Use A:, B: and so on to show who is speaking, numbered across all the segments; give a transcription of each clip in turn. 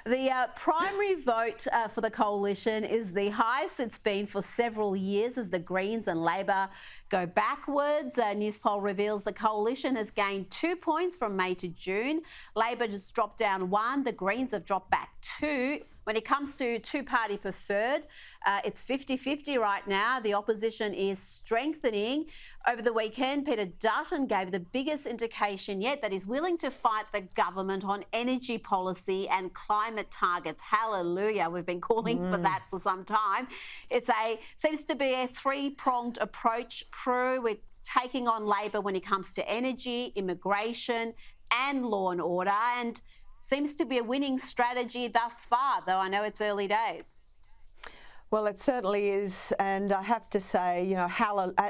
A: The primary vote for the coalition is the highest it's been for several years as the Greens and Labor go backwards. Newspoll reveals the coalition has gained 2 points from May to June. Labor just dropped down 1. The Greens have dropped back 2. When it comes to two-party preferred, it's 50-50 right now. The opposition is strengthening. Over the weekend, Peter Dutton gave the biggest indication yet that he's willing to fight the government on energy policy and climate targets. Hallelujah. We've been calling for that for some time. Seems to be a three-pronged approach, Prue. We're taking on Labor when it comes to energy, immigration and law and order, and seems to be a winning strategy thus far, though I know it's early days.
B: Well, it certainly is, and I have to say,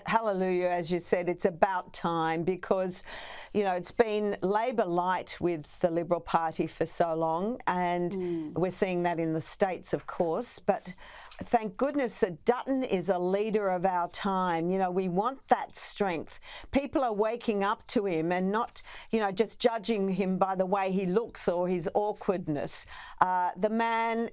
B: hallelujah, as you said, it's about time because, it's been Labor light with the Liberal Party for so long, and we're seeing that in the States, of course, but thank goodness that Dutton is a leader of our time. We want that strength. People are waking up to him and not, just judging him by the way he looks or his awkwardness. The man,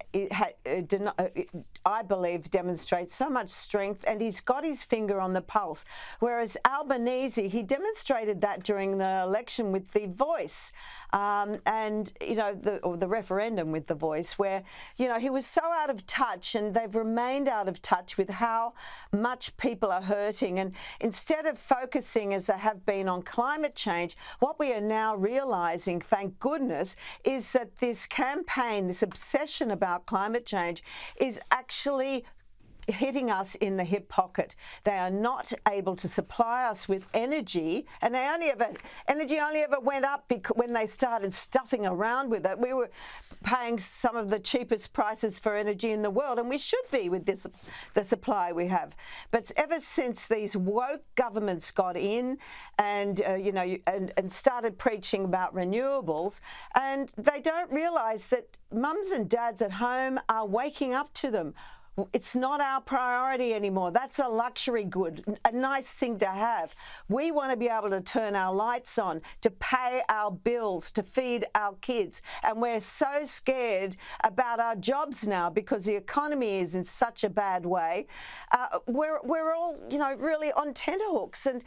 B: I believe, demonstrates so much strength, and he's got his finger on the pulse. Whereas Albanese, he demonstrated that during the election with the voice, the referendum with the voice, where, he was so out of touch, and they've remained out of touch with how much people are hurting. And instead of focusing, as they have been, on climate change, what we are now realising, thank goodness, is that this campaign, this obsession about climate change, is actually hitting us in the hip pocket. They are not able to supply us with energy, and energy only ever went up when they started stuffing around with it. We were paying some of the cheapest prices for energy in the world, and we should be with the supply we have. But ever since these woke governments got in and and started preaching about renewables, and they don't realise that mums and dads at home are waking up to them. It's not our priority anymore. That's a luxury good, a nice thing to have. We want to be able to turn our lights on, to pay our bills, to feed our kids. And we're so scared about our jobs now because the economy is in such a bad way. We're all, really on tenterhooks. And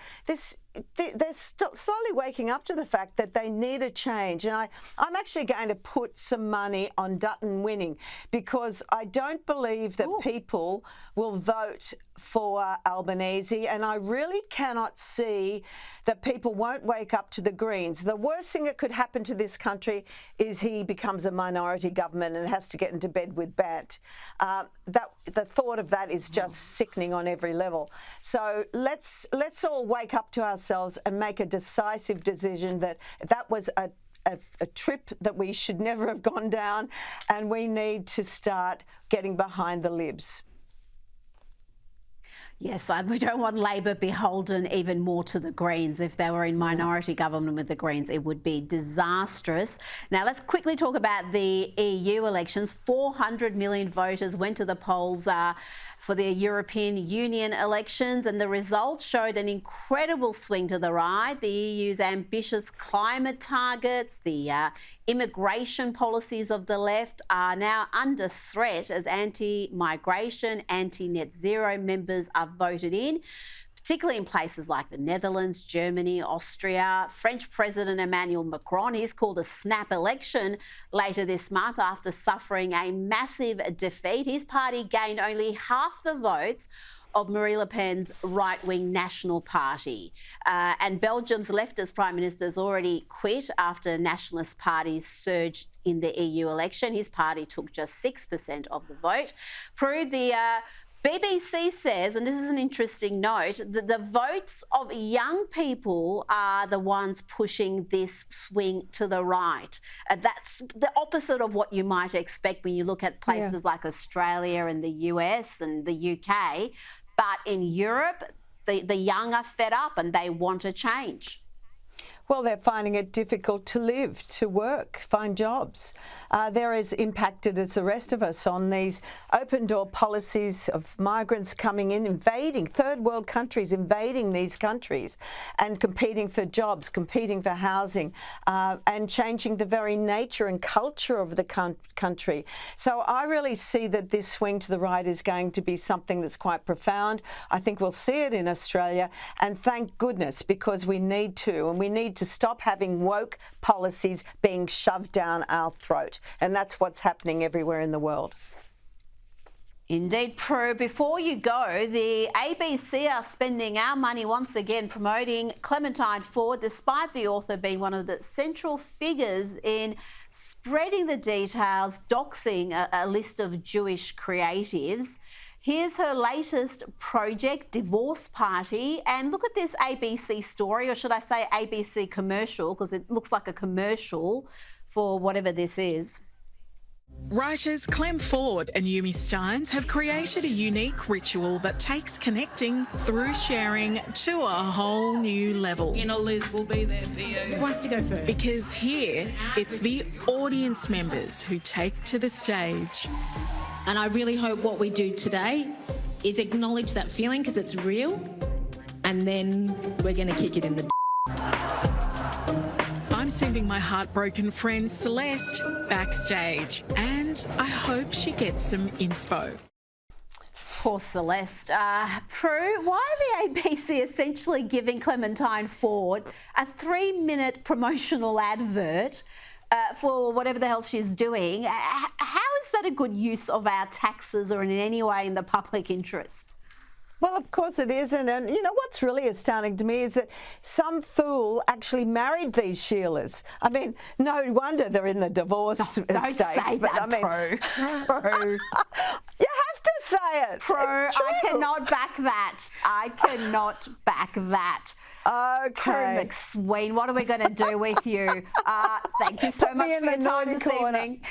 B: they're slowly waking up to the fact that they need a change. And I'm actually going to put some money on Dutton winning because I don't believe that people will vote for Albanese, and I really cannot see that people won't wake up to the Greens. The worst thing that could happen to this country is he becomes a minority government and has to get into bed with Bant. The thought of that is just sickening on every level. So let's all wake up to ourselves and make a decisive decision that was a trip that we should never have gone down, and we need to start getting behind the Libs.
A: Yes, we don't want Labor beholden even more to the Greens. If they were in minority government with the Greens, it would be disastrous. Now, let's quickly talk about the EU elections. 400 million voters went to the polls for the European Union elections, and the results showed an incredible swing to the right. The EU's ambitious climate targets, the immigration policies of the left are now under threat as anti-migration, anti-net zero members are voted in, particularly in places like the Netherlands, Germany, Austria. French President Emmanuel Macron, he's called a snap election later this month after suffering a massive defeat. His party gained only half the votes of Marine Le Pen's right-wing National Party. And Belgium's leftist Prime Minister has already quit after nationalist parties surged in the EU election. His party took just 6% of the vote. Prue, the BBC says, and this is an interesting note, that the votes of young people are the ones pushing this swing to the right. That's the opposite of what you might expect when you look at places like Australia and the US and the UK. But in Europe, the young are fed up and they want a change.
B: Well, they're finding it difficult to live, to work, find jobs. They're as impacted as the rest of us on these open door policies of migrants coming in, invading, third world countries invading these countries and competing for jobs, competing for housing, and changing the very nature and culture of the country. So I really see that this swing to the right is going to be something that's quite profound. I think we'll see it in Australia, and thank goodness, because we need to, and we need to stop having woke policies being shoved down our throat. And that's what's happening everywhere in the world.
A: Indeed, Prue. Before you go, the ABC are spending our money once again promoting Clementine Ford, despite the author being one of the central figures in spreading the details, doxing a list of Jewish creatives. Here's her latest project, Divorce Party. And look at this ABC story, or should I say ABC commercial, because it looks like a commercial for whatever this is.
C: Writers Clem Ford and Yumi Steins have created a unique ritual that takes connecting through sharing to a whole new level.
D: You know, Liz will be there for you. Who wants to go first?
C: Because here, it's the audience members who take to the stage.
D: And I really hope what we do today is acknowledge that feeling because it's real, and then we're going to kick it in the
C: I'm sending my heartbroken friend Celeste backstage, and I hope she gets some inspo.
A: Poor Celeste. Prue, why are the ABC essentially giving Clementine Ford a 3-minute promotional advert for whatever the hell she's doing? How is that a good use of our taxes or in any way in the public interest?
B: Well, of course it isn't. And, you know, what's really astounding to me is that some fool actually married these Sheilas. I mean, no wonder they're in the divorce stakes.
A: Don't say
B: but
A: that,
B: I mean,
A: Prue.
B: You have to say it.
A: Prue,
B: It's true.
A: I cannot back that. I cannot back that.
B: Okay.
A: Prue MacSween, what are we going to do with you? Thank you so much for your time this evening.